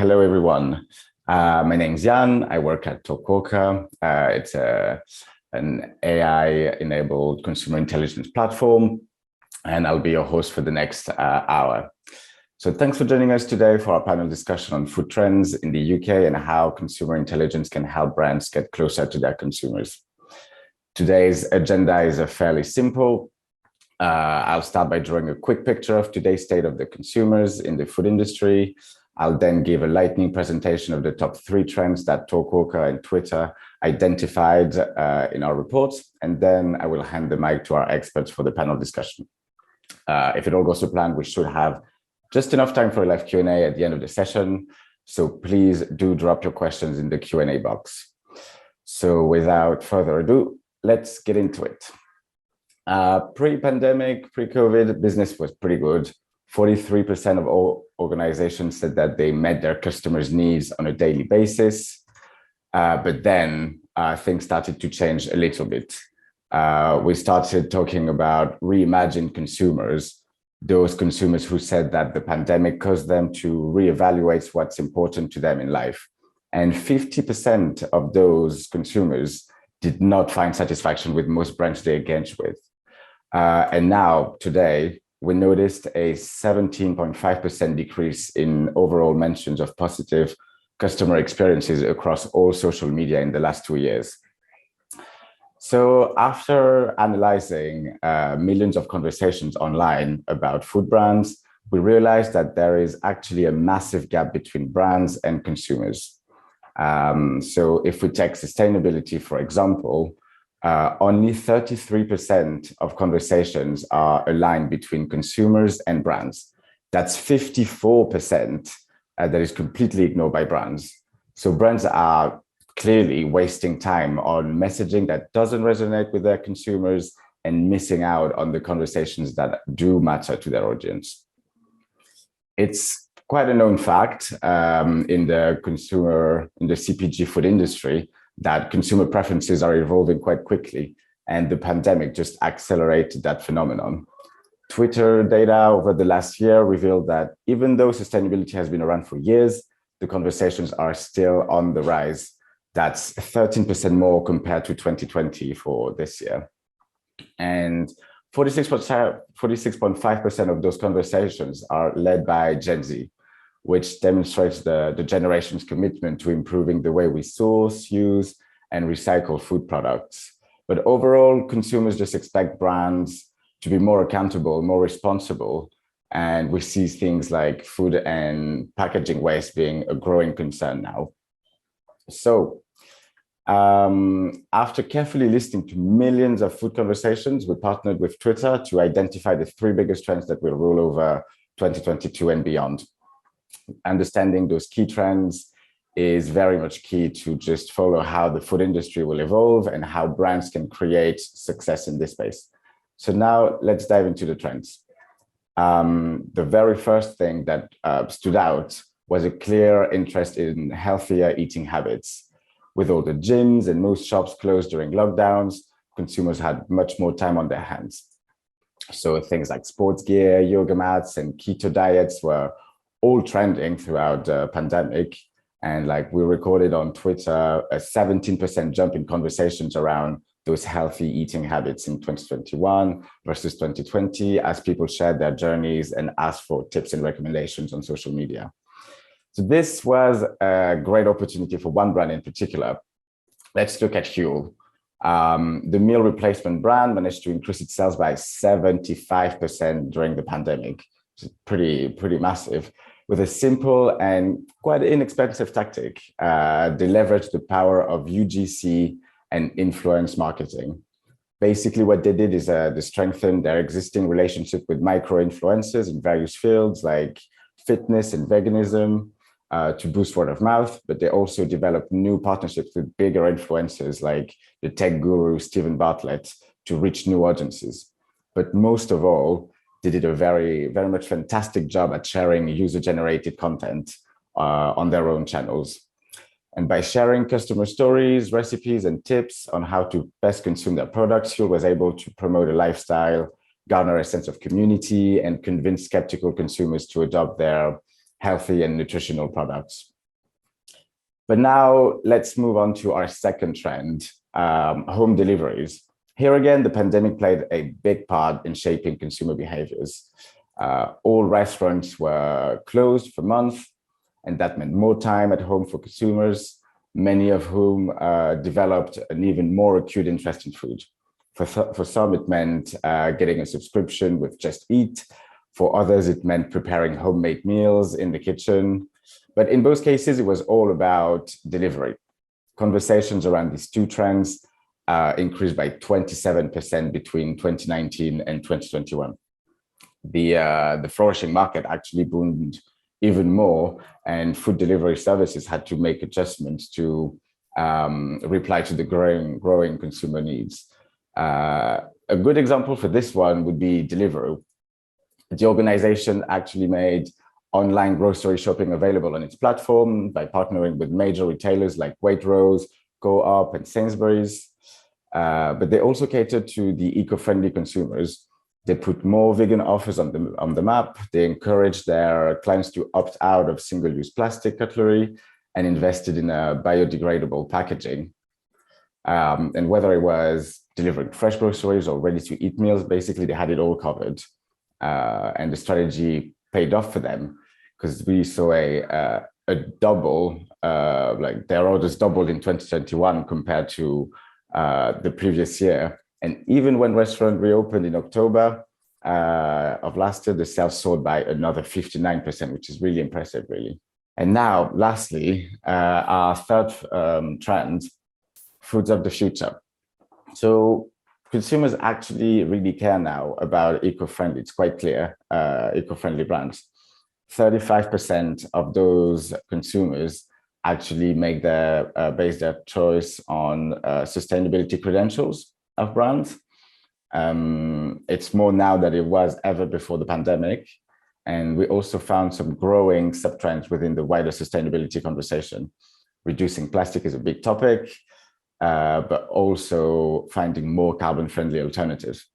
Hello, everyone. My name's Jan. I work at Talkwalker. It's an AI-enabled consumer intelligence platform, and I'll be your host for the next hour. So thanks for joining us today for our panel discussion on food trends in the UK and how consumer intelligence can help brands get closer to their consumers. Today's agenda is fairly simple. I'll start by drawing a quick picture of today's state of the consumers in the food industry. I'll then give a lightning presentation of the top 3 trends that Talkwalker and Twitter identified in our reports, and then I will hand the mic to our experts for the panel discussion. If it all goes to plan, we should have just enough time for a live Q&A at the end of the session, so please do drop your questions in the Q&A box. So without further ado, let's get into it. Pre-pandemic, pre-COVID, business was pretty good. 43% of all organizations said that they met their customers' needs on a daily basis. But then things started to change a little bit. We started talking about reimagined consumers, those consumers who said that the pandemic caused them to reevaluate what's important to them in life. And 50% of those consumers did not find satisfaction with most brands they engaged with. And now, today, we noticed a 17.5% decrease in overall mentions of positive customer experiences across all social media in the last 2 years. So after analyzing millions of conversations online about food brands, we realized that there is actually a massive gap between brands and consumers. So if we take sustainability, for example, only 33% of conversations are aligned between consumers and brands. That's 54% that is completely ignored by brands. So brands are clearly wasting time on messaging that doesn't resonate with their consumers and missing out on the conversations that do matter to their audience. It's quite a known fact in the CPG food industry that consumer preferences are evolving quite quickly, and the pandemic just accelerated that phenomenon. Twitter data over the last year revealed that even though sustainability has been around for years, the conversations are still on the rise. That's 13% more compared to 2020 for this year. And 46.5% of those conversations are led by Gen Z, which demonstrates the generation's commitment to improving the way we source, use, and recycle food products. But overall, consumers just expect brands to be more accountable, more responsible, and we see things like food and packaging waste being a growing concern now. So, after carefully listening to millions of food conversations, we partnered with Twitter to identify the 3 biggest trends that will rule over 2022 and beyond. Understanding those key trends is very much key to just follow how the food industry will evolve and how brands can create success in this space. So now let's dive into the trends. The very first thing that stood out was a clear interest in healthier eating habits. With all the gyms and most shops closed during lockdowns, consumers had much more time on their hands. So things like sports gear, yoga mats, and keto diets were all trending throughout the pandemic. And like we recorded on Twitter, a 17% jump in conversations around those healthy eating habits in 2021 versus 2020, as people shared their journeys and asked for tips and recommendations on social media. So this was a great opportunity for one brand in particular. Let's look at Huel. The meal replacement brand managed to increase its sales by 75% during the pandemic. It's pretty massive. With a simple and quite inexpensive tactic, they leveraged the power of UGC and influence marketing. Basically, what they did is they strengthened their existing relationship with micro-influencers in various fields like fitness and veganism to boost word of mouth, but they also developed new partnerships with bigger influencers like the tech guru Stephen Bartlett to reach new audiences. But most of all, they did a very, very much fantastic job at sharing user-generated content on their own channels. And by sharing customer stories, recipes, and tips on how to best consume their products, Huel was able to promote a lifestyle, garner a sense of community, and convince skeptical consumers to adopt their healthy and nutritional products. But now let's move on to our second trend, home deliveries. Here again, the pandemic played a big part in shaping consumer behaviors. All restaurants were closed for months, and that meant more time at home for consumers, many of whom developed an even more acute interest in food. For some, it meant getting a subscription with Just Eat. For others, it meant preparing homemade meals in the kitchen. But in both cases, it was all about delivery. Conversations around these two trends increased by 27% between 2019 and 2021. The flourishing market actually boomed even more, and food delivery services had to make adjustments to reply to the growing consumer needs. A good example for this one would be Deliveroo. The organization actually made online grocery shopping available on its platform by partnering with major retailers like Waitrose, Co-op, and Sainsbury's. But they also catered to the eco-friendly consumers. They put more vegan offers on the map. They encouraged their clients to opt out of single-use plastic cutlery and invested in biodegradable packaging. And whether it was delivering fresh groceries or ready-to-eat meals, basically they had it all covered. And the strategy paid off for them because we saw a double, like their orders doubled in 2021 compared to the previous year. And even when restaurants reopened in October of last year, the sales soared by another 59%, which is really impressive, really. And now, lastly, our third trend, foods of the future. So consumers actually really care now about eco-friendly. It's quite clear, eco-friendly brands. 35% of those consumers actually make base their choice on sustainability credentials of brands. It's more now than it was ever before the pandemic. And we also found some growing sub-trends within the wider sustainability conversation. Reducing plastic is a big topic, but also finding more carbon-friendly alternatives.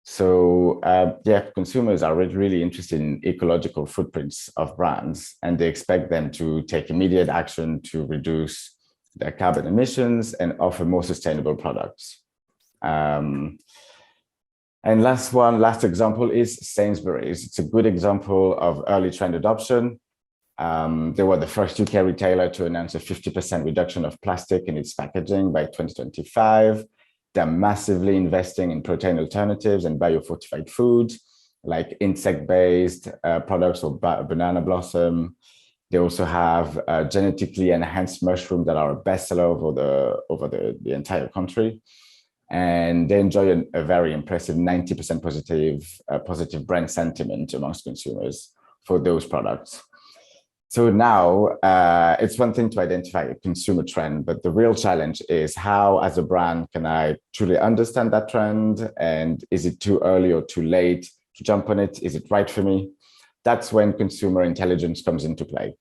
So yeah, consumers are really interested in ecological footprints of brands, and they expect them to take immediate action to reduce their carbon emissions and offer more sustainable products. And last example is Sainsbury's. It's a good example of early trend adoption. They were the first UK retailer to announce a 50% reduction of plastic in its packaging by 2025. They're massively investing in protein alternatives and biofortified foods like insect-based products or banana blossom. They also have genetically enhanced mushrooms that are a bestseller over the entire country. And they enjoy a very impressive 90% positive brand sentiment amongst consumers for those products. So now it's one thing to identify a consumer trend, but the real challenge is how, as a brand, can I truly understand that trend? And is it too early or too late to jump on it? Is it right for me? That's when consumer intelligence comes into play.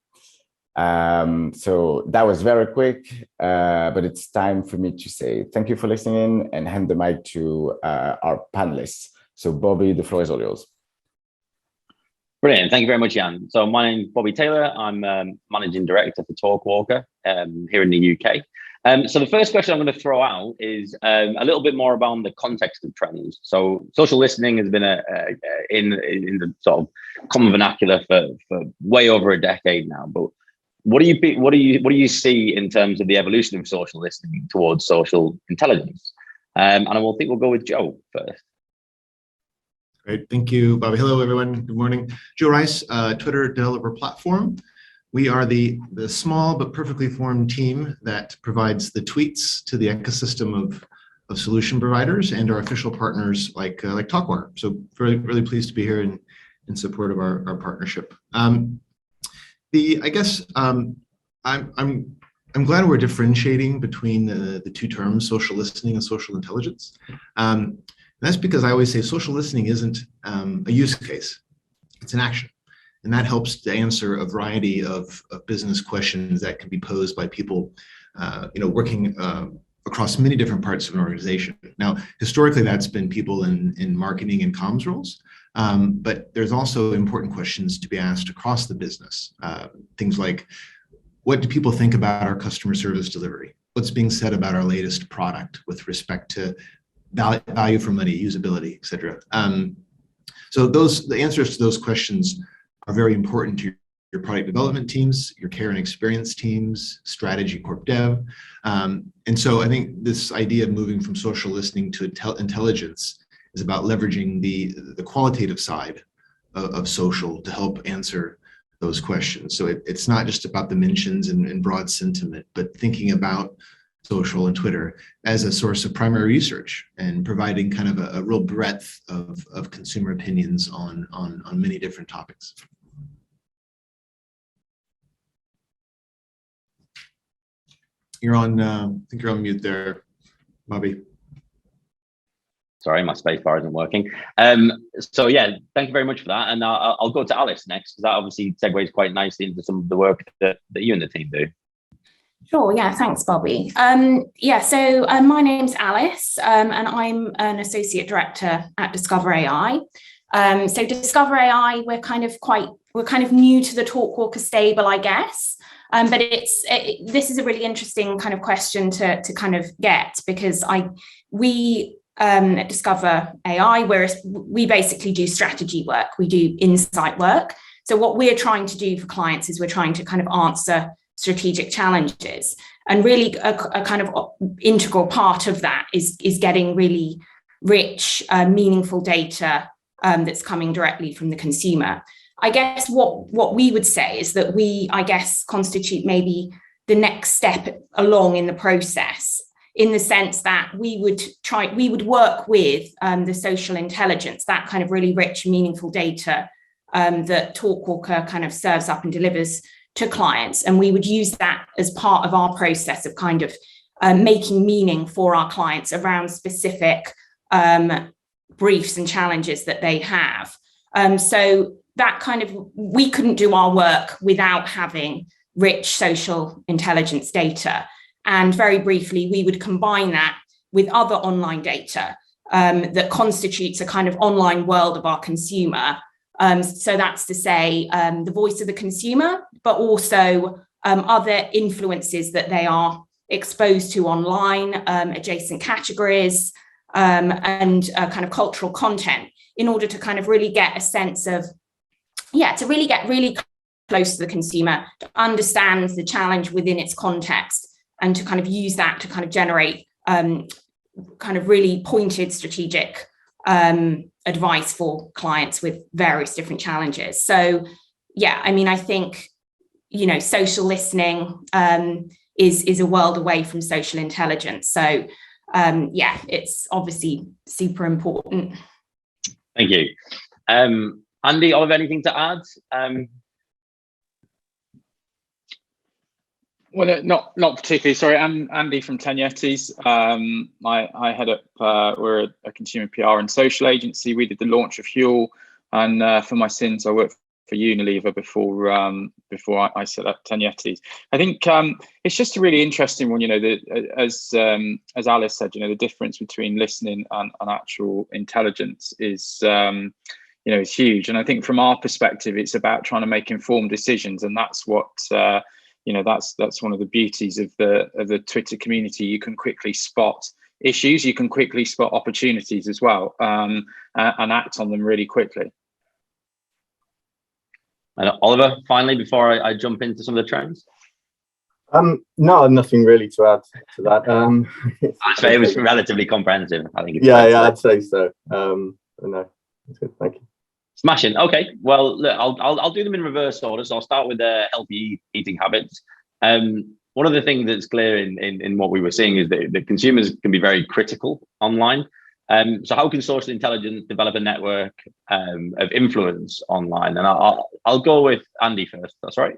So that was very quick, but it's time for me to say thank you for listening and hand the mic to our panelists. So Bobby, the floor is all yours. Brilliant. Thank you very much, Jan. So my name is Bobby Taylor. I'm Managing Director for Talkwalker here in the UK. So the first question I'm going to throw out is a little bit more about the context of trends. So social listening has been in the sort of common vernacular for way over a decade now. But what do you see in terms of the evolution of social listening towards social intelligence? And we'll go with Joe first. Great, thank you, Bobby. Hello, everyone. Good morning. Joe Rice, Twitter developer platform. We are the small but perfectly formed team that provides the tweets to the ecosystem of solution providers and our official partners like Talkwalker. So really pleased to be here in support of our partnership. I'm glad we're differentiating between the two terms, social listening and social intelligence. That's because I always say social listening isn't a use case, it's an action. And that helps to answer a variety of business questions that can be posed by people working across many different parts of an organization. Now, historically, that's been people in marketing and comms roles, But there's also important questions to be asked across the business. Things like, what do people think about our customer service delivery? What's being said about our latest product with respect to value for money, usability, et cetera? So the answers to those questions are very important to your product development teams, your care and experience teams, strategy, corp dev. And so I think this idea of moving from social listening to intelligence is about leveraging the qualitative side of social to help answer those questions. So it's not just about the mentions and broad sentiment, but thinking about social and Twitter as a source of primary research and providing kind of a real breadth of consumer opinions on many different topics. You're on, I think you're on mute there, Bobby. Sorry, my space bar isn't working. So yeah, thank you very much for that. And I'll go to Alice next, because that obviously segues quite nicely into some of the work that you and the team do. Sure, yeah, thanks, Bobby. So my name's Alice, and I'm an associate director at Discover.ai. So Discover.ai, we're kind of new to the Talkwalker stable, I guess. But this is a really interesting kind of question to kind of get, because we at Discover.ai, we basically do strategy work, we do insight work. So what we're trying to do for clients is we're trying to kind of answer strategic challenges, and really a kind of integral part of that is getting really rich, meaningful data that's coming directly from the consumer. I guess what we would say is that we, I guess, constitute maybe the next step along in the process, in the sense that we would work with the social intelligence, that kind of really rich, meaningful data that Talkwalker kind of serves up and delivers to clients. And we would use that as part of our process of kind of making meaning for our clients around specific briefs and challenges that they have. So that kind of, we couldn't do our work without having rich social intelligence data. And very briefly, we would combine that with other online data that constitutes a kind of online world of our consumer. So that's to say the voice of the consumer, but also other influences that they are exposed to online, adjacent categories, and kind of cultural content, in order to kind of really get a sense of, to really get really close to the consumer, to understand the challenge within its context, and to kind of use that to kind of generate kind of really pointed strategic advice for clients with various different challenges. So, yeah, I mean, I think, social listening is a world away from social intelligence. So, it's obviously super important. Thank you. Andy, Oliver, anything to add? Well, not particularly. Sorry, I'm Andy from Yetis. I head up, we're a consumer PR and social agency. We did the launch of Huel, and for my sins, I worked for Unilever before I set up Yetis. I think it's just a really interesting one. As Alice said, the difference between listening and actual intelligence is is huge. And I think from our perspective, it's about trying to make informed decisions, and that's what. That's one of the beauties of the Twitter community. You can quickly spot issues, you can quickly spot opportunities as well, and act on them really quickly. And Oliver, finally, before I jump into some of the trends. No, nothing really to add to that. It was relatively comprehensive, I think. I'd say so. No, that's good. Thank you. Smashing. Okay. Well, look, I'll do them in reverse order. So I'll start with healthy eating habits. One of the things that's clear in what we were seeing is that consumers can be very critical online. So how can social intelligence develop a network of influence online? And I'll go with Andy first. That's right.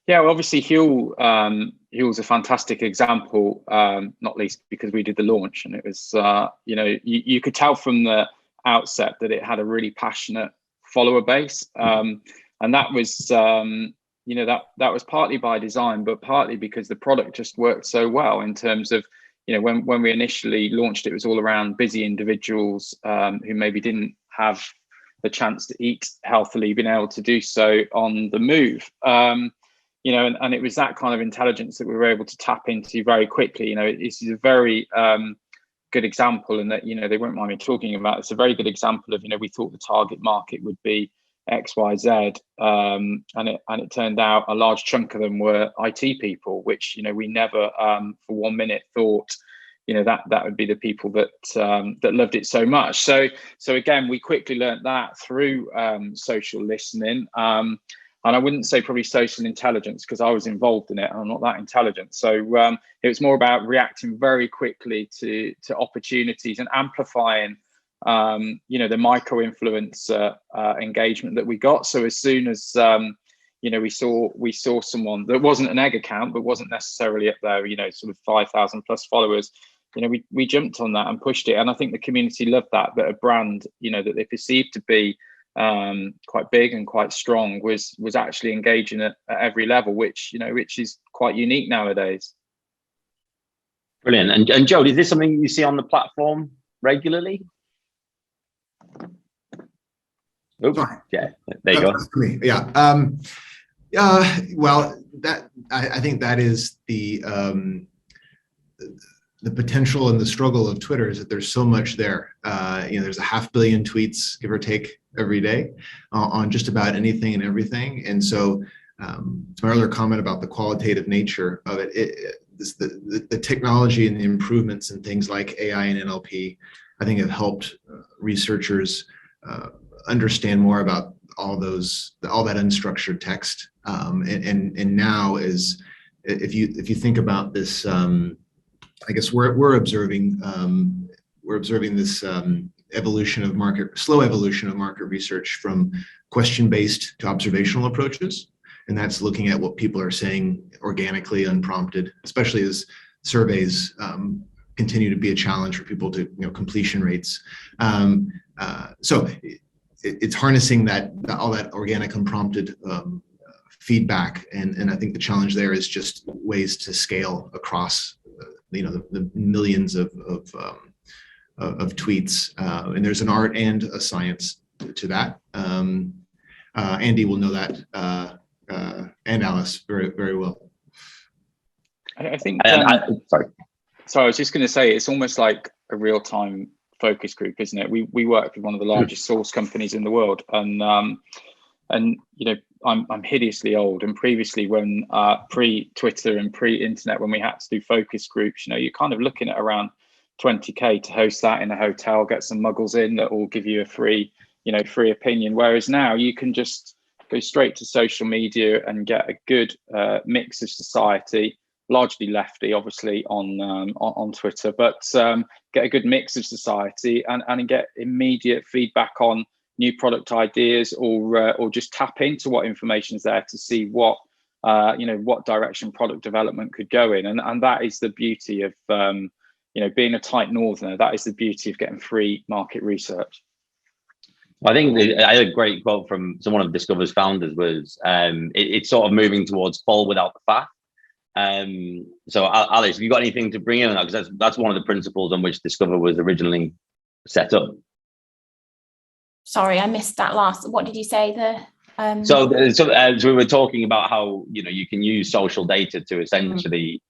Yeah, well, obviously Huel's a fantastic example, not least because we did the launch, and it was you could tell from the outset that it had a really passionate follower base, and that was that was partly by design, but partly because the product just worked so well in terms of when we initially launched it was all around busy individuals who maybe didn't have the chance to eat healthily, being able to do so on the move. You know, and it was that kind of intelligence that we were able to tap into very quickly. You know, this is a very good example, and that, you know, they won't mind me talking about. It's a very good example of, you know, we thought the target market would be X, Y, Z, and it turned out a large chunk of them were IT people, which, you know, we never for 1 minute thought, you know, that would be the people that that loved it so much. So again, we quickly learned that through social listening. And I wouldn't say probably social intelligence, because I was involved in it and I'm not that intelligent. So it was more about reacting very quickly to opportunities and amplifying, you know, the micro-influence engagement that we got. So as soon as, you know, we saw someone that wasn't an egg account, but wasn't necessarily up there, you know, sort of 5,000 plus followers, you know, we jumped on that and pushed it. And I think the community loved that a brand, you know, that they perceived to be quite big and quite strong was actually engaging at every level, which is quite unique nowadays. Brilliant. And Joe, is this something you see on the platform regularly? Oops. Yeah, there you go. Yeah. Well, I think that is the potential and the struggle of Twitter, is that there's so much there. You know, there's 500 million tweets, give or take, every day on just about anything and everything. And so to my earlier comment about the qualitative nature of it, the technology and the improvements in things like AI and NLP, I think have helped researchers understand more about all that unstructured text. And now is, if you think about this, I guess we're observing this slow evolution of market research from question-based to observational approaches, and that's looking at what people are saying organically, unprompted, especially as surveys continue to be a challenge for people to, you know, completion rates. So it's harnessing all that organic, unprompted feedback, and I think the challenge there is just ways to scale across, you know, the millions of tweets, and there's an art and a science to that. Andy will know that, and Alice very, very well. I think. Sorry. So I was just going to say, it's almost like a real-time focus group, isn't it? We work with one of the largest source companies in the world, and you know, I'm hideously old. And previously, when pre-Twitter and pre-internet, when we had to do focus groups, you know, you're kind of looking at around 20k to host that in a hotel, get some muggles in that will give you a free opinion. Whereas now you can just go straight to social media and get a good mix of society, largely lefty, obviously on Twitter, but get a good mix of society and get immediate feedback on new product ideas, or just tap into what information is there to see what what direction product development could go in, and that is the beauty of being a tight northerner. That is the beauty of getting free market research. I think I had a great quote from someone of Discover's founders was, it's sort of moving towards fall without the faff. So Alice, have you got anything to bring in on that? Because that's one of the principles on which Discover was originally set up. Sorry, I missed that last. What did you say? So we were talking about how you can use social data to essentially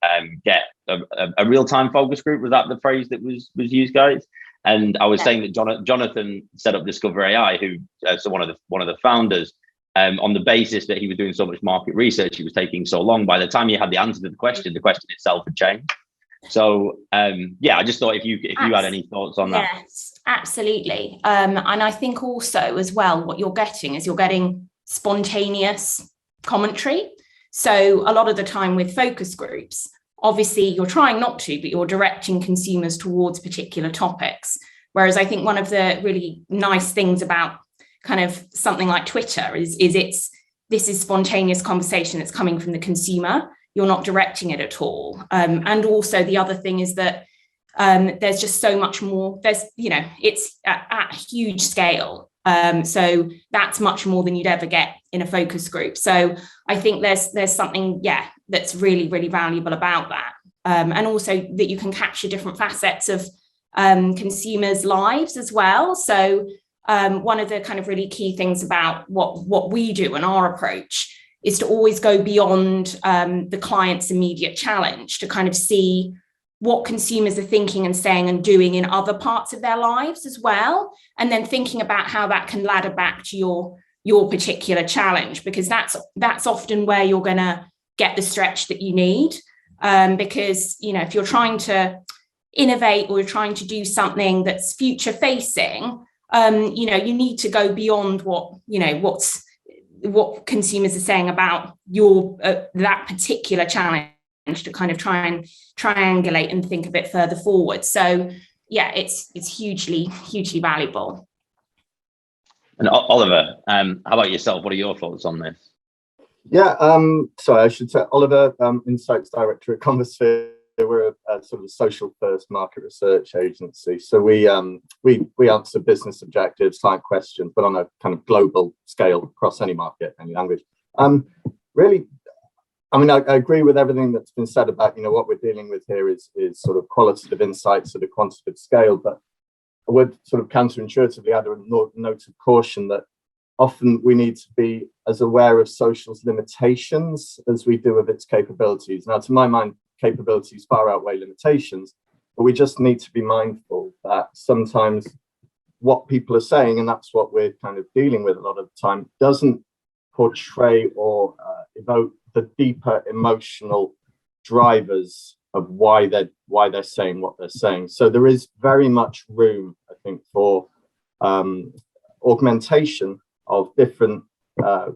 get a real-time focus group. Was that the phrase that was used, guys? And I was saying that Jonathan set up Discover.ai, who so one of the founders, on the basis that he was doing so much market research, he was taking so long. By the time you had the answer to the question itself had changed. So yeah, I just thought if you had any thoughts on that. Yes, absolutely. And I think also as well, what you're getting spontaneous commentary. So a lot of the time with focus groups, obviously you're trying not to, but you're directing consumers towards particular topics. Whereas I think one of the really nice things about kind of something like Twitter is this is spontaneous conversation that's coming from the consumer. You're not directing it at all. And also the other thing is that there's just so much more. It's at huge scale. So that's much more than you'd ever get in a focus group. So I think there's something, that's really, really valuable about that. And also that you can capture different facets of consumers' lives as well. So one of the kind of really key things about what we do and our approach is to always go beyond the client's immediate challenge, to kind of see what consumers are thinking and saying and doing in other parts of their lives as well, and then thinking about how that can ladder back to your particular challenge, because that's often where you're going to get the stretch that you need. Because, you know, if you're trying to innovate or you're trying to do something that's future facing, you know, you need to go beyond what consumers are saying about your that particular challenge, to kind of try and triangulate and think a bit further forward. So yeah, it's hugely valuable. And Oliver, how about yourself? What are your thoughts on this? Yeah, sorry, I should say Oliver, Insights Director at Convosphere. We're a sort of social first market research agency. So we answer business objectives, client questions, but on a kind of global scale across any market, any language. Really, I mean, I agree with everything that's been said about, you know, what we're dealing with here is sort of qualitative insights at a quantitative scale, but I would sort of counterintuitively add a note of caution that often we need to be as aware of social's limitations as we do of its capabilities. Now, to my mind, capabilities far outweigh limitations, but we just need to be mindful that sometimes what people are saying, and that's what we're kind of dealing with a lot of the time, doesn't portray or evoke the deeper emotional drivers of why they're saying what they're saying. So there is very much room, I think, for augmentation of different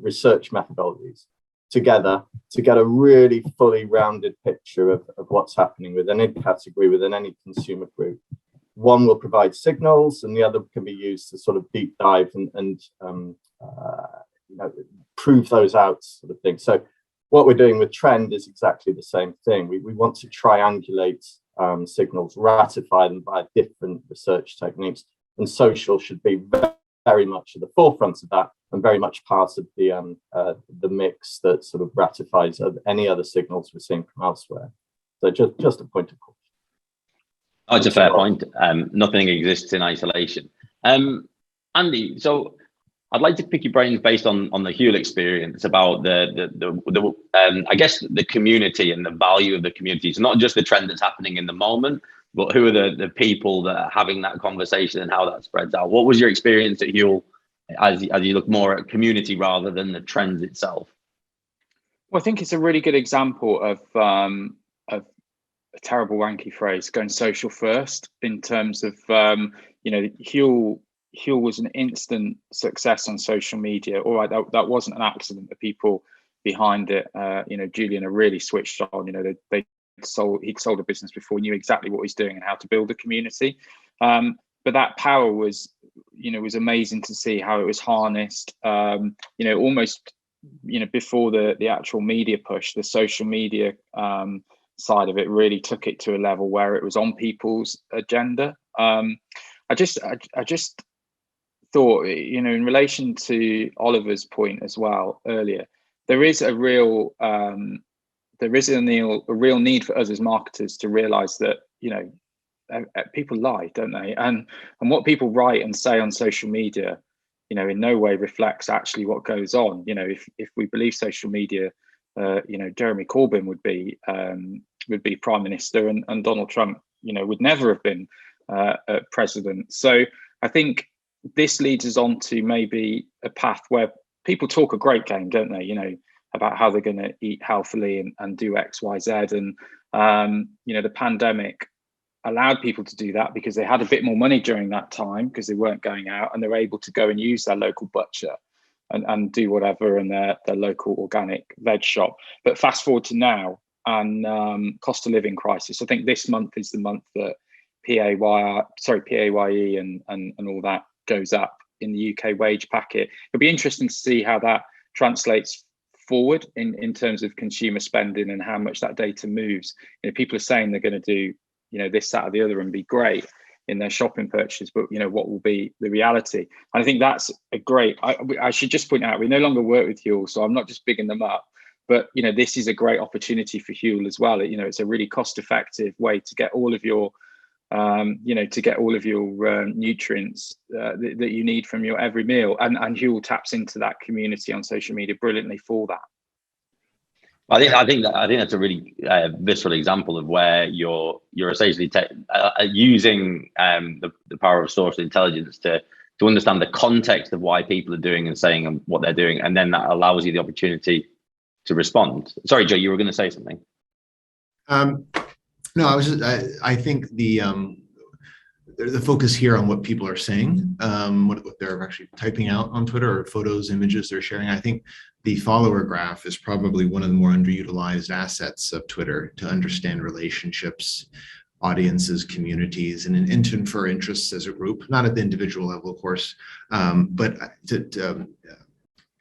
research methodologies together to get a really fully rounded picture of what's happening within any category, within any consumer group. One will provide signals and the other can be used to sort of deep dive and you know, prove those out, sort of thing. So what we're doing with Trend is exactly the same thing. We want to triangulate signals, ratify them by different research techniques, and social should be very much at the forefront of that, and very much part of the mix that sort of ratifies any other signals we're seeing from elsewhere. So just a point of caution. Oh, it's a fair point. Nothing exists in isolation. Andy, so I'd like to pick your brains based on the Huel experience about the I guess the community and the value of the community. So not just the trend that's happening in the moment, but who are the people that are having that conversation and how that spreads out. What was your experience at Huel as you look more at community rather than the trends itself? Well, I think it's a really good example of a terrible wanky phrase, going social first, in terms of you know, Huel was an instant success on social media. All right, that wasn't an accident. The people behind it, you know, Julian are really switched on. You know, he'd sold a business before, knew exactly what he's doing and how to build a community. But that power was, you know, was amazing to see how it was harnessed. You know, almost, you know, before the actual media push, the social media side of it really took it to a level where it was on people's agenda. I just thought, you know, in relation to Oliver's point as well earlier, there is a real need for us as marketers to realize that, you know, people lie, don't they? And what people write and say on social media, you know, in no way reflects actually what goes on. You know, if we believe social media, you know, Jeremy Corbyn would be prime minister, and Donald Trump, you know, would never have been president. So I think this leads us on to maybe a path where people talk a great game, don't they? You know, about how they're going to eat healthily and do X, Y, Z. And, you know, the pandemic allowed people to do that because they had a bit more money during that time because they weren't going out, and they were able to go and use their local butcher and do whatever in their local organic veg shop. But fast forward to now, and cost of living crisis. I think this month is the month that PAYE and all that goes up in the UK wage packet. It'll be interesting to see how that translates forward in terms of consumer spending and how much that data moves. You know, people are saying they're going to do, you know, this, that, or the other and be great in their shopping purchases, but you know, what will be the reality? And I think that's a great. I should just point out, we no longer work with Huel, so I'm not just bigging them up, but you know, this is a great opportunity for Huel as well. You know, it's a really cost-effective way to get all of your to get all of your nutrients that you need from your every meal. And Huel taps into that community on social media brilliantly for that. I think that's a really visceral example of where you're essentially using the power of social intelligence to understand the context of why people are doing and saying and what they're doing, and then that allows you the opportunity to respond. Sorry, Joe, you were going to say something. No, I think the focus here on what people are saying, what they're actually typing out on Twitter, or photos, images they're sharing. I think the follower graph is probably one of the more underutilized assets of Twitter to understand relationships, audiences, communities, and to infer interests as a group, not at the individual level, of course, but to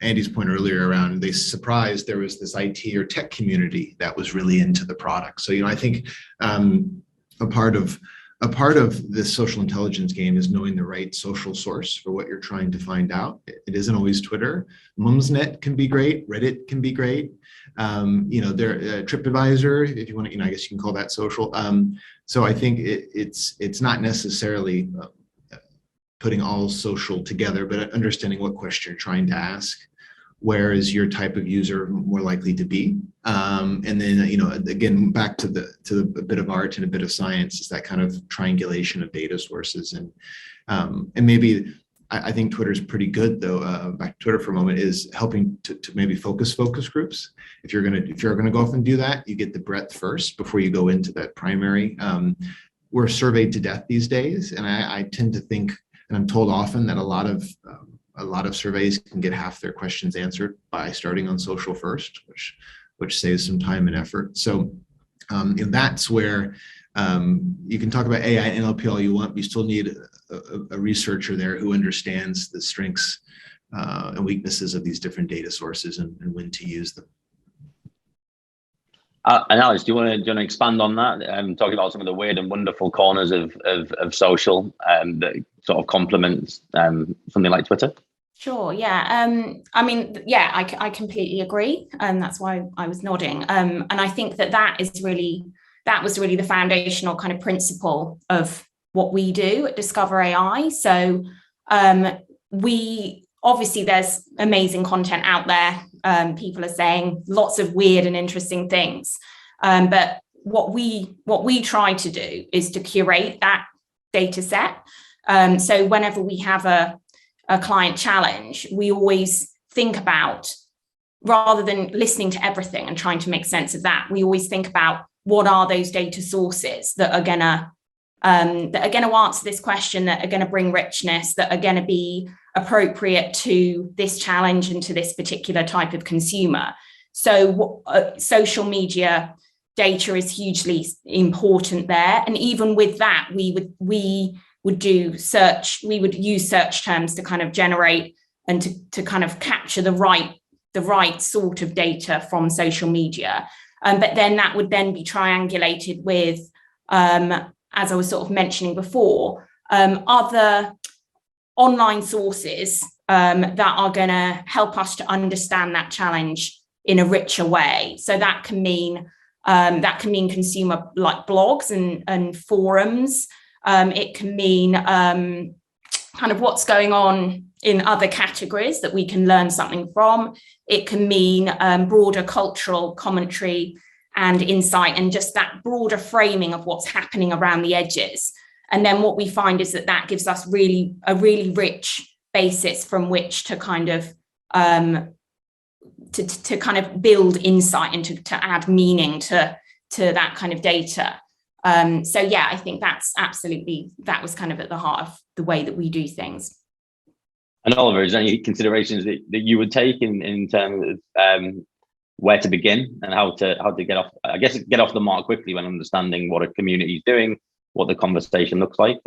Andy's point earlier around, they surprised there was this IT or tech community that was really into the product. So, I think a part of this social intelligence game is knowing the right social source for what you're trying to find out. It isn't always Twitter. Mumsnet can be great. Reddit can be great. TripAdvisor, if you want to, I guess you can call that social. So I think it's not necessarily putting all social together, but understanding what question you're trying to ask. Where is your type of user more likely to be? And then, again, back to a bit of art and a bit of science is that kind of triangulation of data sources. And maybe I think Twitter's pretty good, though. Back to Twitter for a moment, is helping to maybe focus groups. If you're gonna go off and do that, you get the breadth first before you go into that primary. We're surveyed to death these days, and I tend to think, and I'm told often, that a lot of surveys can get half their questions answered by starting on social first, which saves some time and effort. So that's where you can talk about AI and NLP all you want, but you still need a researcher there who understands the strengths and weaknesses of these different data sources and when to use them. And Alex, do you want to expand on that? Talking about some of the weird and wonderful corners of social that sort of complements something like Twitter? Sure. Yeah. I completely agree, and that's why I was nodding. And I think that was really the foundational kind of principle of what we do at Discover.ai. So there's amazing content out there. People are saying lots of weird and interesting things. But what we try to do is to curate that data set. So whenever we have a client challenge, we always think about, rather than listening to everything and trying to make sense of that, we always think about what are those data sources that are gonna answer this question, that are gonna bring richness, that are gonna be appropriate to this challenge and to this particular type of consumer. So social media data is hugely important there. And even with that, we would use search terms to kind of generate and to kind of capture the right sort of data from social media. But then that would then be triangulated with, as I was sort of mentioning before, other online sources that are going to help us to understand that challenge in a richer way. So that can mean consumer like blogs and forums. It can mean kind of what's going on in other categories that we can learn something from. It can mean broader cultural commentary and insight, and just that broader framing of what's happening around the edges. And then what we find is that gives us a really rich basis from which to kind of to kind of build insight and to add meaning to that kind of data. So yeah, I think that was kind of at the heart of the way that we do things. And Oliver, is there any considerations that you would take in terms of where to begin and how to get off the mark quickly when understanding what a community is doing, what the conversation looks like?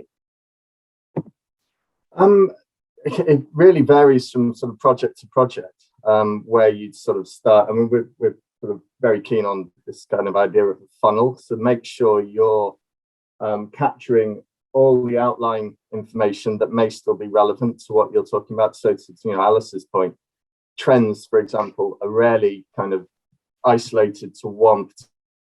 It really varies from sort of project to project, where you'd sort of start. I mean, we're sort of very keen on this kind of idea of a funnel. So make sure you're capturing all the outline information that may still be relevant to what you're talking about. So to Alice's point, trends, for example, are rarely kind of isolated to one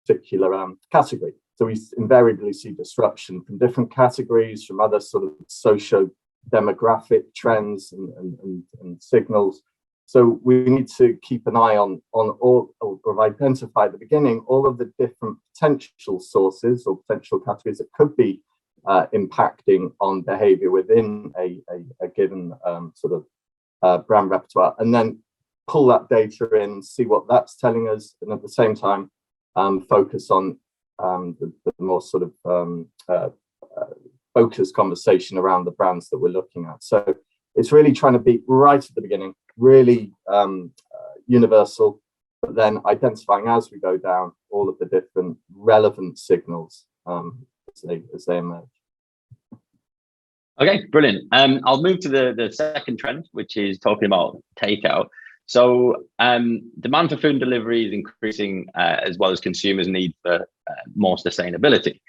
particular category. So we invariably see disruption from different categories, from other sort of socio-demographic trends and signals. So we need to keep an eye on all, or identify at the beginning, all of the different potential sources or potential categories that could be impacting on behavior within a given sort of brand repertoire, and then pull that data in and see what that's telling us, and at the same time focus on the more sort of focused conversation around the brands that we're looking at. So it's really trying to be right at the beginning, really universal, but then identifying as we go down all of the different relevant signals as they emerge. Okay, brilliant. I'll move to the second trend, which is talking about takeout. So demand for food and delivery is increasing, as well as consumers' need for more sustainability.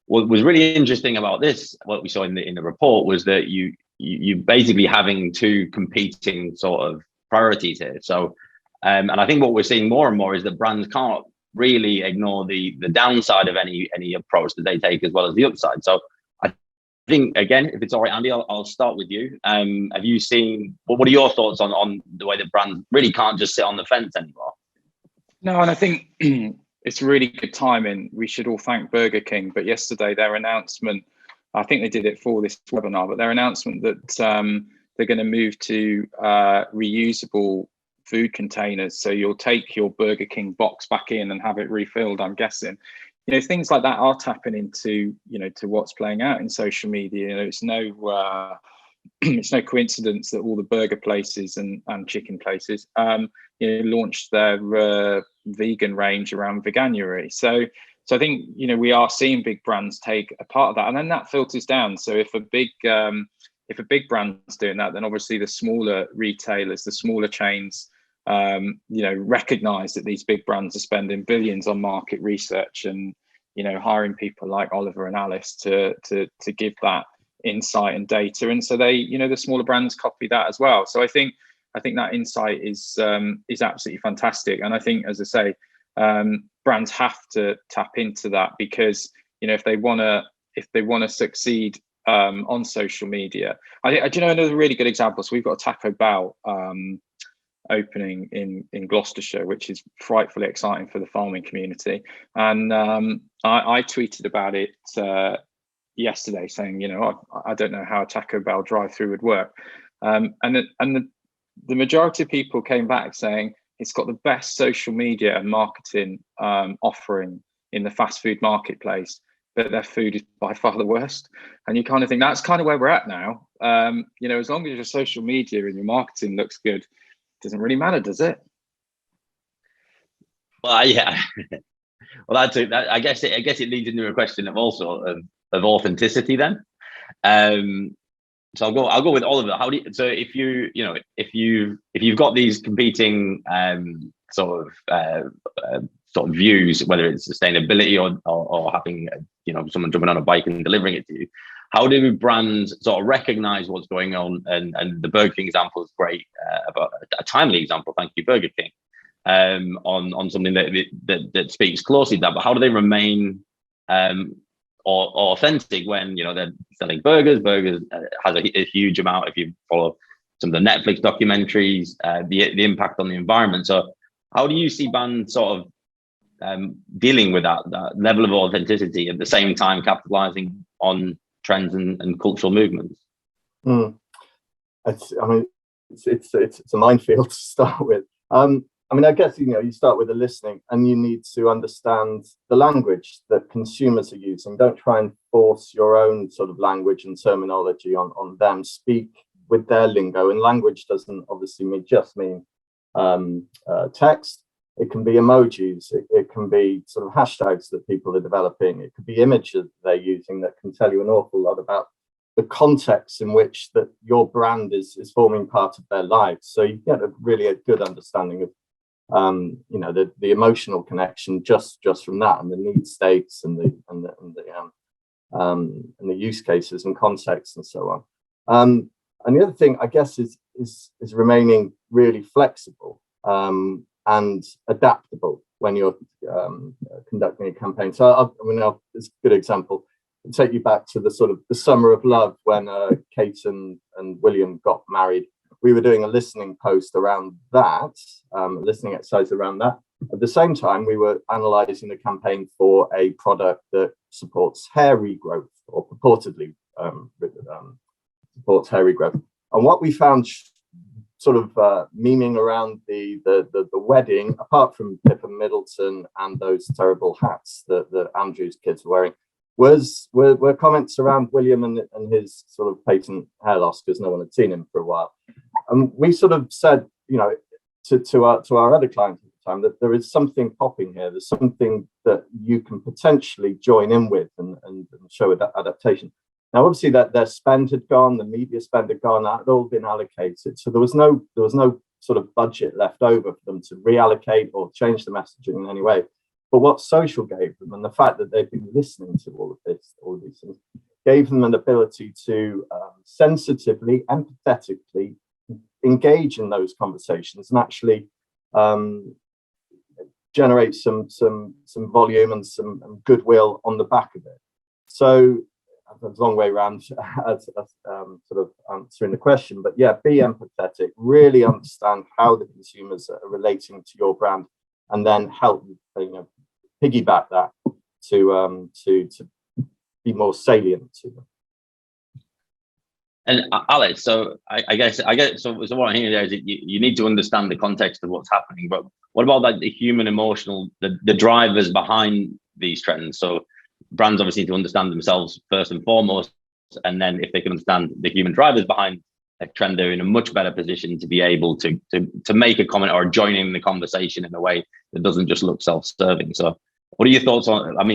What was really interesting about this, what we saw in the report, was that you basically having two competing sort of priorities here. So, and I think what we're seeing more and more is that brands can't really ignore the downside of any approach that they take, as well as the upside. So I think, again, if it's all right, Andy, I'll start with you. Have you seen, what are your thoughts on the way that brands really can't just sit on the fence anymore? No, and I think it's really good timing. We should all thank Burger King, but yesterday their announcement, I think they did it for this webinar, but their announcement that they're going to move to reusable food containers. So you'll take your Burger King box back in and have it refilled, I'm guessing. You know, things like that are tapping into, to what's playing out in social media. It's no it's no coincidence that all the burger places and chicken places launched their vegan range around veganuary. So I think we are seeing big brands take a part of that, and then that filters down. So if a big brand's doing that, then obviously the smaller retailers, the smaller chains, recognize that these big brands are spending billions on market research and hiring people like Oliver and Alice to give that insight and data, and so they the smaller brands copy that as well. So I think that insight is absolutely fantastic, and I think, as I say, brands have to tap into that, because if they want to succeed on social media. Another really good example. So we've got a Taco Bell opening in Gloucestershire, which is frightfully exciting for the farming community, and I tweeted about it yesterday, saying I don't know how a Taco Bell drive-through would work, and the majority of people came back saying it's got the best social media and marketing offering in the fast food marketplace, but their food is by far the worst. And you kind of think that's kind of where we're at now. As long as your social media and your marketing looks good, it doesn't really matter, does it? Well, yeah. Well, I guess it leads into a question of authenticity then. So I'll go with Oliver. If you've got these competing sort of views, whether it's sustainability or having someone jumping on a bike and delivering it to you, how do brands sort of recognize what's going on? And the Burger King example is great, about a timely example. Thank you, Burger King, on something that speaks closely to that. But how do they remain or authentic when they're selling burgers? Burgers has a huge amount, if you follow some of the Netflix documentaries, the impact on the environment. So how do you see brands sort of dealing with that level of authenticity, at the same time capitalizing on trends and cultural movements? It's a minefield to start with. I guess, you start with the listening, and you need to understand the language that consumers are using. Don't try and force your own sort of language and terminology on them. Speak with their lingo, and language doesn't obviously just mean text. It can be emojis. It can be sort of hashtags that people are developing. It could be images they're using that can tell you an awful lot about the context in which that your brand is forming part of their lives. So you get a good understanding of the emotional connection just from that, and the need states and the use cases and context and so on. And the other thing, I guess, is remaining really flexible. and adaptable when you're conducting a campaign. So it's a good example. I'll take you back to the sort of the summer of love when Kate and William got married. We were doing a listening post around that, listening exercise around that. At the same time, we were analysing the campaign for a product that supports hair regrowth, or purportedly supports hair regrowth. And what we found sort of memeing around the wedding, apart from Pippa Middleton and those terrible hats that Andrew's kids were wearing, were comments around William and his sort of patent hair loss, because no one had seen him for a while. And we sort of said, to our other clients at the time, that there is something popping here. There's something that you can potentially join in with and show that adaptation. Now, obviously, that their spend had gone, the media spend had gone, that had all been allocated. So there was no sort of budget left over for them to reallocate or change the messaging in any way. But what social gave them, and the fact that they've been listening to all of these things, gave them an ability to sensitively, empathetically engage in those conversations and actually generate some volume and some goodwill on the back of it. So that's a long way around as sort of answering the question, but yeah, be empathetic, really understand how the consumers are relating to your brand, and then help piggyback that to be more salient to them. And Alex, so I guess so what I'm hearing there is that you need to understand the context of what's happening, but what about like the human emotional, the drivers behind these trends? So brands obviously need to understand themselves first and foremost, and then if they can understand the human drivers behind a trend, they're in a much better position to be able to make a comment or join in the conversation in a way that doesn't just look self-serving. So what are your thoughts on, what are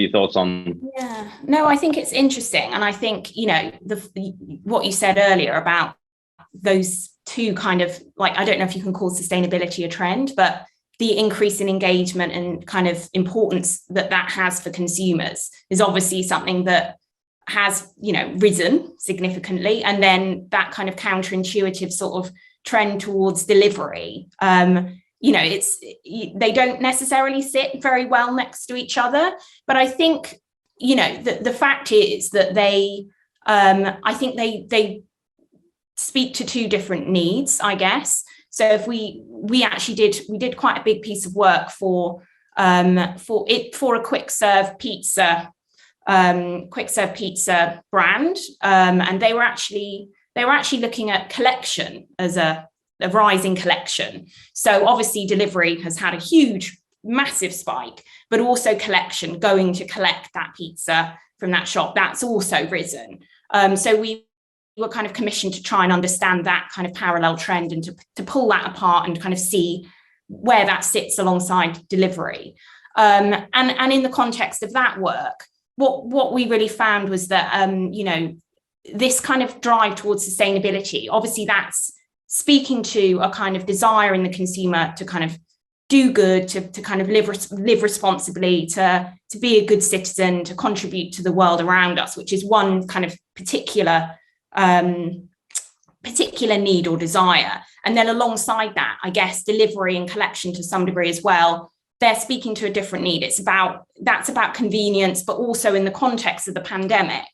your thoughts on? Yeah, no, I think it's interesting. And I think, what you said earlier about those two kind of, like, I don't know if you can call sustainability a trend, but the increase in engagement and kind of importance that has for consumers is obviously something that has, risen significantly. And then that kind of counterintuitive sort of trend towards delivery, they don't necessarily sit very well next to each other. But I think, the fact is that I think they speak to two different needs, I guess. So if we did quite a big piece of work for a quick serve pizza brand, and they were actually looking at collection as a rising collection. So obviously delivery has had a massive spike, but also collection, going to collect that pizza from that shop, that's also risen. So we were kind of commissioned to try and understand that kind of parallel trend and to pull that apart and kind of see where that sits alongside delivery. And in the context of that work, what we really found was that, this kind of drive towards sustainability, obviously that's speaking to a kind of desire in the consumer to kind of do good, to kind of live responsibly, to be a good citizen, to contribute to the world around us, which is one kind of particular need or desire. And then alongside that, I guess delivery and collection to some degree as well, they're speaking to a different need. That's about convenience, but also in the context of the pandemic,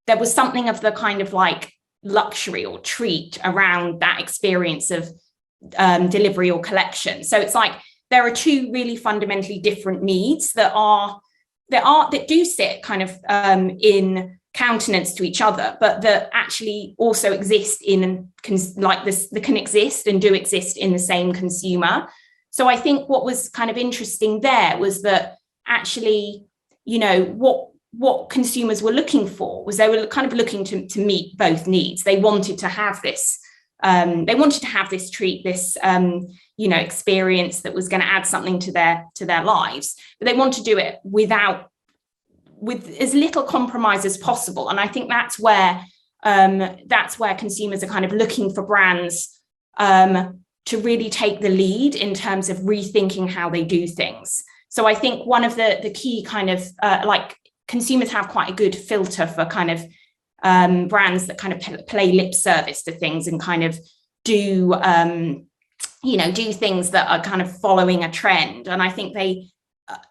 there was something of the kind of like luxury or treat around that experience of delivery or collection. So it's like there are two really fundamentally different needs that do sit kind of in countenance to each other, but that actually also exist that can exist and do exist in the same consumer. So I think what was kind of interesting there was that actually, what consumers were looking for was they were kind of looking to meet both needs. They wanted to have this, treat, this, experience that was going to add something to their lives, but they want to do it with as little compromise as possible. And I think that's where consumers are kind of looking for brands to really take the lead in terms of rethinking how they do things. So I think one of the key kind of consumers have quite a good filter for kind of brands that kind of play lip service to things and kind of do do things that are kind of following a trend. And I think they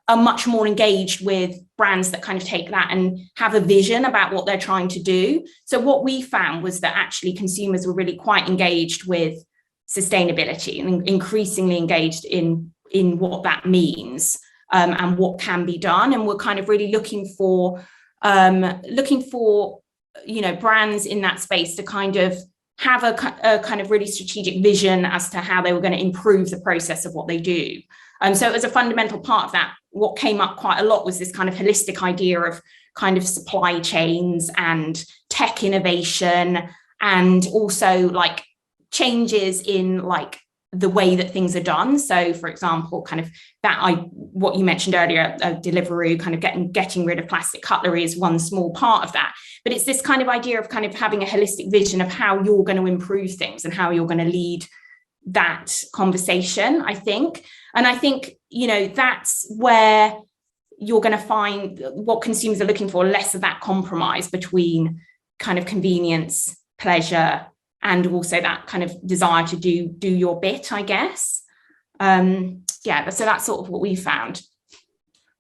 are much more engaged with brands that kind of take that and have a vision about what they're trying to do. So what we found was that actually consumers were really quite engaged with sustainability and increasingly engaged in what that means, and what can be done. And we're kind of really looking for brands in that space to kind of have a kind of really strategic vision as to how they were going to improve the process of what they do. So as a fundamental part of that, what came up quite a lot was this kind of holistic idea of kind of supply chains and tech innovation, and also like changes in like the way that things are done. So for example, kind of what you mentioned earlier, Deliveries, kind of getting rid of plastic cutlery is one small part of that. But it's this kind of idea of kind of having a holistic vision of how you're going to improve things and how you're going to lead that conversation, I think. And I think, that's where you're going to find what consumers are looking for, less of that compromise between kind of convenience, pleasure, and also that kind of desire to do your bit, I guess. So that's sort of what we found.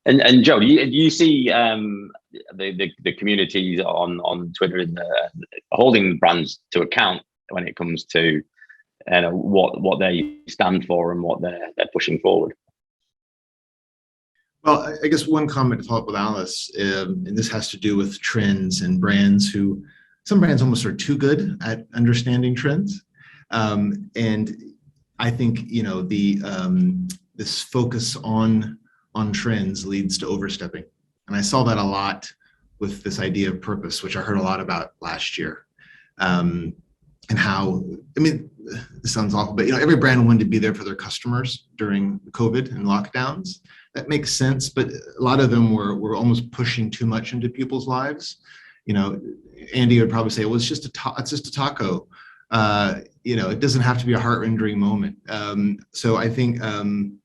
And Joe, do you see the communities on Twitter holding brands to account when it comes to what they stand for and what they're pushing forward? Well, I guess one comment to follow up with Alice, and this has to do with trends and brands some brands almost are too good at understanding trends. And I think, this focus on trends leads to overstepping. And I saw that a lot with this idea of purpose, which I heard a lot about last year. And how, this sounds awful, but every brand wanted to be there for their customers during COVID and lockdowns. That makes sense, but a lot of them were almost pushing too much into people's lives. Andy would probably say, well, it's just a taco. It doesn't have to be a heart-rending moment. So I think, I'm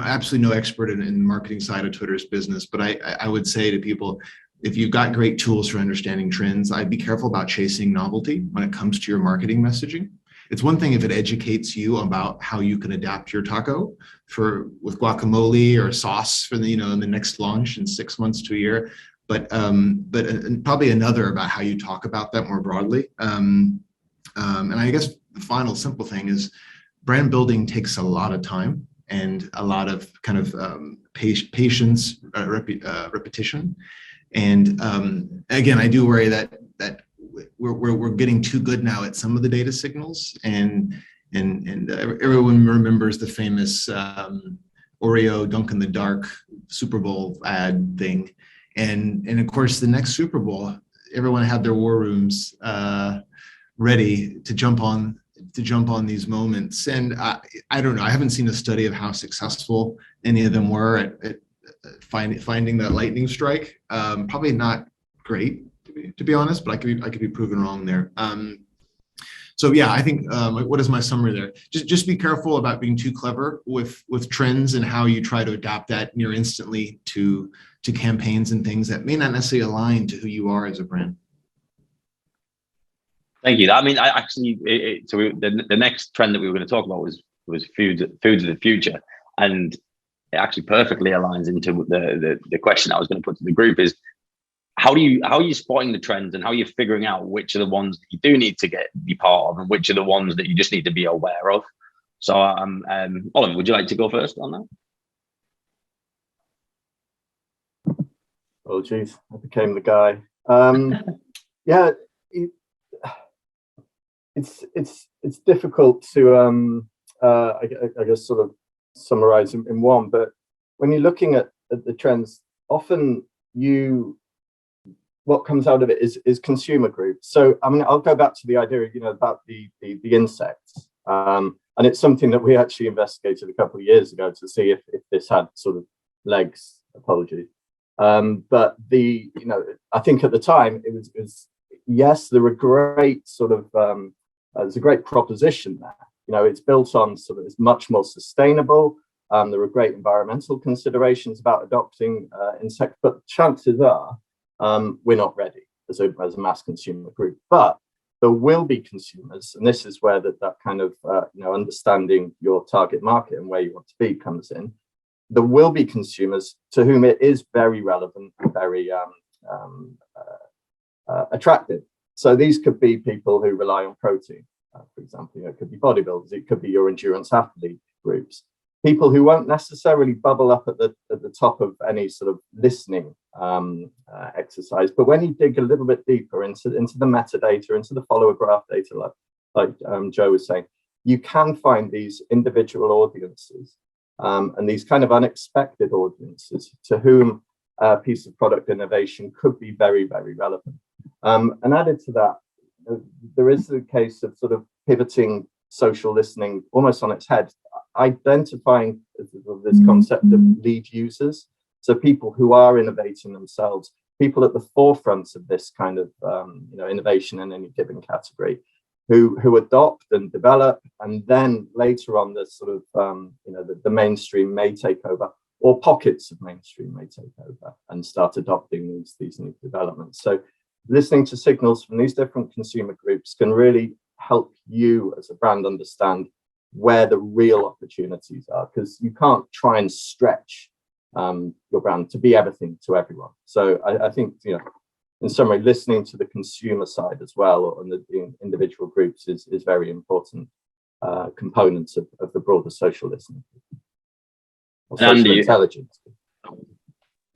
absolutely no expert in the marketing side of Twitter's business, but I would say to people, if you've got great tools for understanding trends, I'd be careful about chasing novelty when it comes to your marketing messaging. It's one thing if it educates you about how you can adapt your taco with guacamole or sauce for the next launch in 6 months to a year, but probably another about how you talk about that more broadly. And I guess the final simple thing is brand building takes a lot of time and a lot of kind of patience, repetition. And again, I do worry that we're getting too good now at some of the data signals, and everyone remembers the famous Oreo dunk in the dark Super Bowl ad thing, and of course the next Super Bowl, everyone had their war rooms ready to jump on these moments. And I don't know, I haven't seen a study of how successful any of them were at finding that lightning strike. Probably not great, to be honest, but I could be proven wrong there. So yeah, I think what is my summary there? Just be careful about being too clever with trends and how you try to adapt that near instantly to campaigns and things that may not necessarily align to who you are as a brand. Thank you. I mean, the next trend that we were going to talk about was foods of the future, and it actually perfectly aligns into the question I was going to put to the group is, how are you spotting the trends, and how are you figuring out which are the ones that you do need to be part of and which are the ones that you just need to be aware of? So Oliver, would you like to go first on that? Oh geez, I became the guy. Yeah, it's difficult to I guess sort of summarize in one, but when you're looking at the trends, often what comes out of it is consumer groups. So I mean, I'll go back to the idea about the insects, and it's something that we actually investigated a couple of years ago to see if this had sort of legs. Apologies. But I think at the time it was yes, there were great sort of there's a great proposition there. It's built on sort of, it's much more sustainable. There were great environmental considerations about adopting insects, but chances are we're not ready as a mass consumer group. But there will be consumers, and this is where that kind of understanding your target market and where you want to be comes in. There will be consumers to whom it is very relevant and very attractive. So these could be people who rely on protein, for example. It could be bodybuilders, it could be your endurance athlete groups, people who won't necessarily bubble up at the top of any sort of listening exercise. But when you dig a little bit deeper into the metadata, into the follower graph data, like Joe was saying, you can find these individual audiences and these kind of unexpected audiences to whom a piece of product innovation could be very, very relevant. And added to that, there is the case of sort of pivoting social listening almost on its head, identifying this concept of lead users. So people who are innovating themselves, people at the forefront of this kind of innovation in any given category, who adopt and develop, and then later on the sort of the mainstream may take over, or pockets of mainstream may take over and start adopting these new developments. So listening to signals from these different consumer groups can really help you as a brand understand where the real opportunities are, because you can't try and stretch your brand to be everything to everyone. So I think, in summary, listening to the consumer side as well, and the individual groups is very important components of the broader social listening. Or social Andy, intelligence.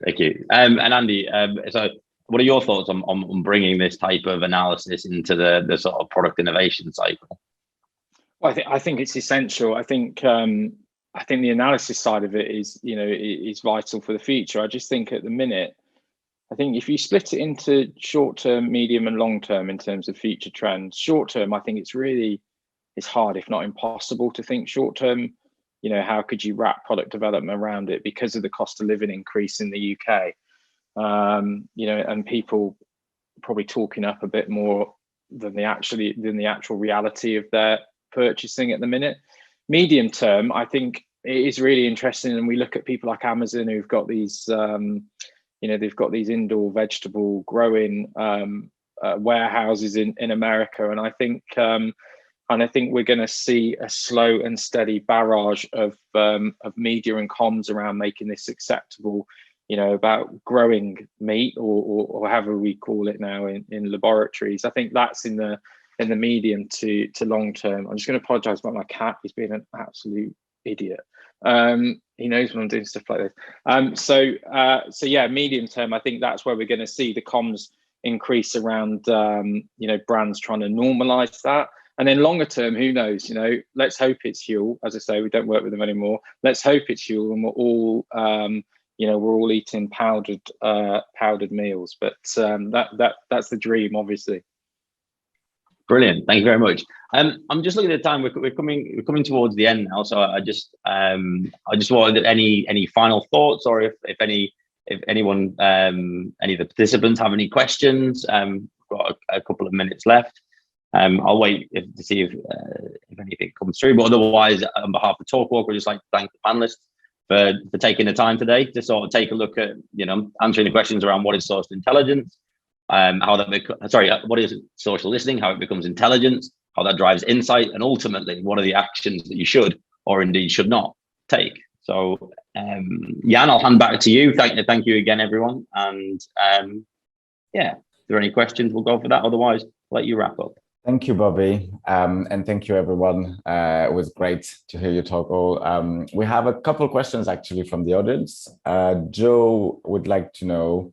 Thank you. And Andy, so what are your thoughts on bringing this type of analysis into the sort of product innovation cycle? Well, I think it's essential. I think the analysis side of it is vital for the future. I just think at the minute, I think if you split it into short term, medium, and long term in terms of future trends, short term, I think it's hard, if not impossible, to think short term. How could you wrap product development around it because of the cost of living increase in the UK? And people probably talking up a bit more than the actual reality of their purchasing at the minute. Medium term, I think it is really interesting, and we look at people like Amazon who've got these, they've got these indoor vegetable growing warehouses in America, and I think we're going to see a slow and steady barrage of media and comms around making this acceptable. About growing meat or however we call it now in laboratories. I think that's in the medium to long term. I'm just going to apologize about my cat. He's being an absolute idiot. He knows when I'm doing stuff like this. So yeah, medium term, I think that's where we're going to see the comms increase around brands trying to normalize that. And then longer term, who knows? Let's hope it's Huel. As I say, we don't work with them anymore. Let's hope it's Huel, and we're all we're all eating powdered meals, but that's the dream, obviously. Brilliant, thank you very much. I'm just looking at the time. We're coming towards the end now, so I just wanted any final thoughts, or if anyone, any of the participants have any questions. We've got a couple of minutes left. I'll wait to see if anything comes through, but otherwise, on behalf of Talkwalker, I'd just like to thank the panelists for taking the time today to sort of take a look at, answering the questions around what is social intelligence, what is social listening, how it becomes intelligence, how that drives insight, and ultimately, what are the actions that you should or indeed should not take. So, Jan, I'll hand back to you. Thank you again, everyone. And if there are any questions, we'll go for that. Otherwise, I'll let you wrap up. Thank you, Bobby, and thank you, everyone. It was great to hear you talk all. We have a couple of questions actually from the audience. Joe would like to know,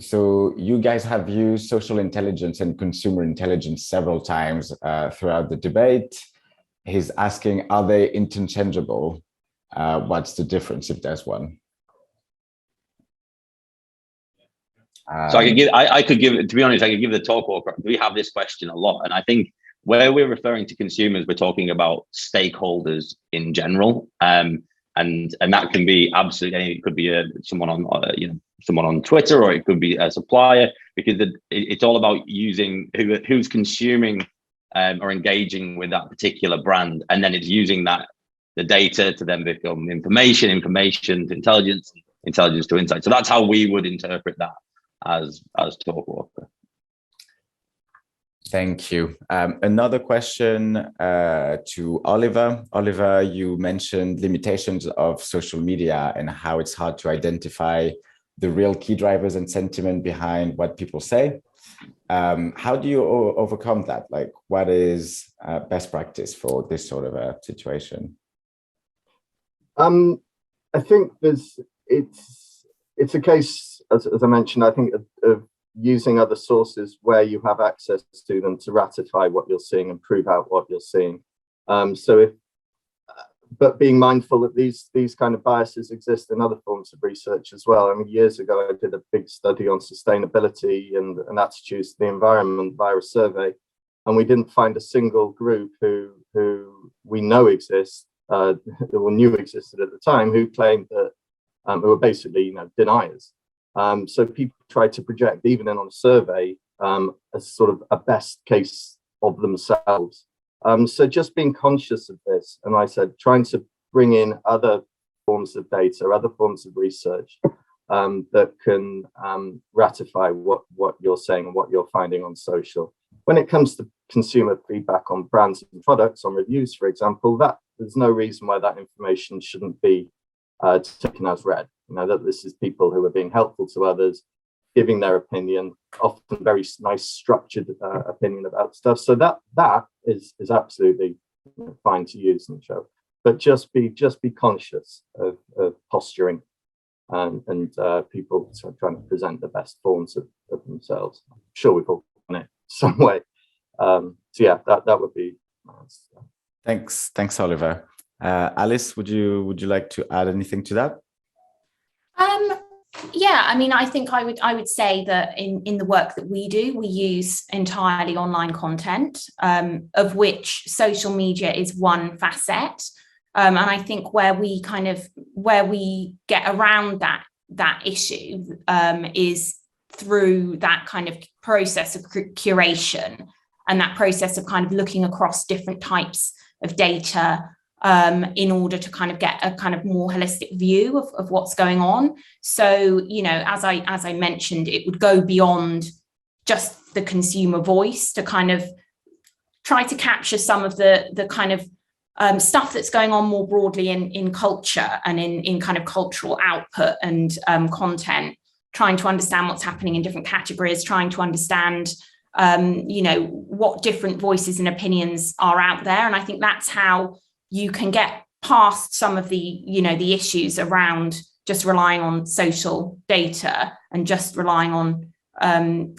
so you guys have used social intelligence and consumer intelligence several times throughout the debate. He's asking, are they interchangeable? What's the difference if there's one? So I could give, to be honest, I could give the Talkwalker. We have this question a lot, and I think where we're referring to consumers, we're talking about stakeholders in general, and that can be absolutely anything. It could be someone on Twitter, or it could be a supplier, because it's all about using who's consuming or engaging with that particular brand, and then it's using the data to then become information to intelligence to insight. So that's how we would interpret that as Talkwalker. Thank you. Another question to Oliver. Oliver, you mentioned limitations of social media and how it's hard to identify the real key drivers and sentiment behind what people say. How do you overcome that? Like, what is best practice for this sort of a situation? I think it's a case, as I mentioned, I think of using other sources where you have access to them to ratify what you're seeing and prove out what you're seeing. But being mindful that these kind of biases exist in other forms of research as well. I mean, years ago, I did a big study on sustainability and attitudes to the environment via a survey, and we didn't find a single group who we know exists, or knew existed at the time, who claimed that, who were basically, deniers. So people try to project, even in on a survey, as sort of a best case of themselves. So just being conscious of this, and I said, trying to bring in other forms of data, other forms of research that can ratify what you're saying and what you're finding on social. When it comes to consumer feedback on brands and products, on reviews, for example, that there's no reason why that information shouldn't be taken as read. That this is people who are being helpful to others, giving their opinion, often very nice structured opinion about stuff. So that is absolutely fine to use and show, but just be conscious of posturing and people trying to present the best forms of themselves. I'm sure we've all done it some way. So yeah, that would be my answer. Thanks, Oliver. Alice, would you like to add anything to that? Yeah, I mean, I think I would say that in the work that we do, we use entirely online content, of which social media is one facet. And I think where we get around that issue is through that kind of process of curation and that process of kind of looking across different types of data in order to kind of get a kind of more holistic view of what's going on. So, as I mentioned, it would go beyond just the consumer voice to kind of try to capture some of the kind of stuff that's going on more broadly in culture and in kind of cultural output and content, trying to understand what's happening in different categories, trying to understand what different voices and opinions are out there. And I think that's how you can get past some of the issues around just relying on social data and just relying on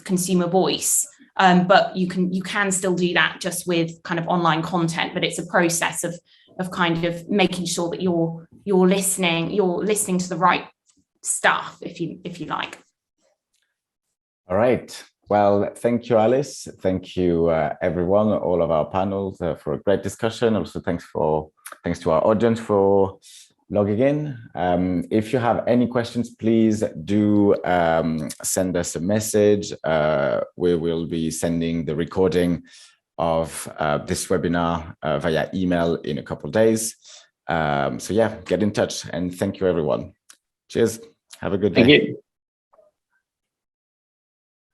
consumer voice. But you can still do that just with kind of online content, but it's a process of kind of making sure that you're listening to the right stuff, if you like. All right. Well, thank you, Alice. Thank you, everyone, all of our panels for a great discussion. Also, thanks to our audience for logging in. If you have any questions, please do send us a message. We will be sending the recording of this webinar via email in a couple of days. So yeah, get in touch, and thank you, everyone. Cheers. Have a good day. Thank you.